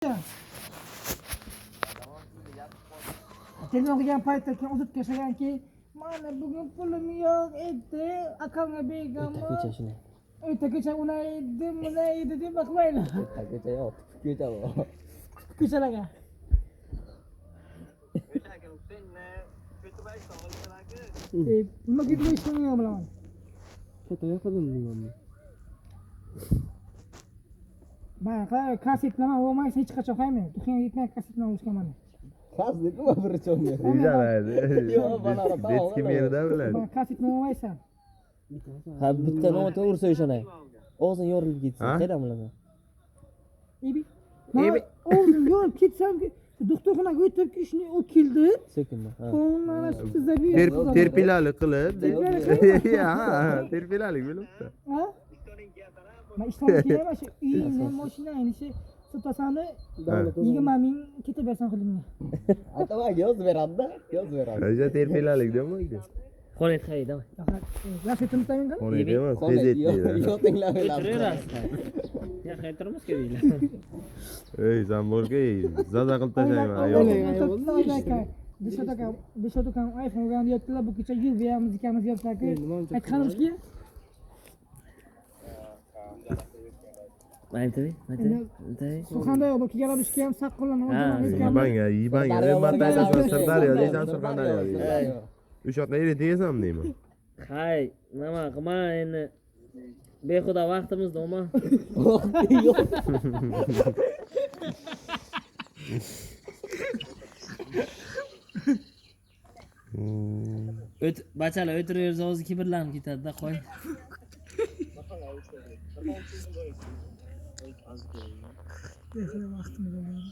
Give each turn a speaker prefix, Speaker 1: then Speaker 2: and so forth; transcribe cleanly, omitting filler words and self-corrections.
Speaker 1: Telefon qilgan paytda keyin uzib tashlaganki, mana bugun pulim yo'q edi, akamga berganman.
Speaker 2: Ko'cha shuni.
Speaker 1: Ko'cha unaydi, munaydi deb bakmaydi.
Speaker 2: Ko'cha yo'q, ko'cha bor.
Speaker 1: Ko'chalarga. Nima gidib ishlamay bilaman.
Speaker 2: Ko'cha yo'qdim deyman.
Speaker 1: Mana kasetlarni olmaysa hech qachon qo'ymayman. Duxanga yetmay kasetlarni olishga mana.
Speaker 2: Kaset nima bir cho'mga.
Speaker 3: Детский yerda biladi.
Speaker 1: Mana kasetni olmaysan.
Speaker 2: Ha, bitta nota ursa o'shanay. Og'zing yorilib ketsin, qayerdan bilasan?
Speaker 1: Ebi. O'zim yo'l ketsam, doktorxonaga o'tib ishni u keldi.
Speaker 2: So'kinma. Ha.
Speaker 1: Mana sizda
Speaker 3: Terpilalik qilib. Ha, terpilalik bo'libdi.
Speaker 1: Ha? Men ishlarga kelaman shu uyingni, mashinangni shu sotasani 20 ming ketib bersan qilingan.
Speaker 2: Atamaga yozib beradi-da, yozib beradi.
Speaker 3: O'sha terpilalik demaydi.
Speaker 2: Xonet xarid, davay.
Speaker 1: Yaxshi aytmayman-da.
Speaker 3: Xonada emas, tezet deydi.
Speaker 2: Yo'q tinglamayapti. Ya qaytarmas keraklar.
Speaker 3: Ey, sen borga zaza qilib tashlayman ayol.
Speaker 1: Dishotaka iPhone bilan deyaptilar, bu kecha yuz beramiz ikamiz deyaptilar-ku. Aytganimizki,
Speaker 2: Aytdi.
Speaker 1: Surxondaryo bu kelishga ham saqqollarni
Speaker 3: Yibanga, martaysan Sirdaryo deysan Surxondaryo deysan. O'sha yoqqa eri deysan deyman.
Speaker 2: Hay, nima qilman endi. Behuda vaqtimiz nima? Bachalar o'tiraversa o'zi kibrlanib ketadi-da, qo'y.
Speaker 1: vaqtimiz bo'lmaydi.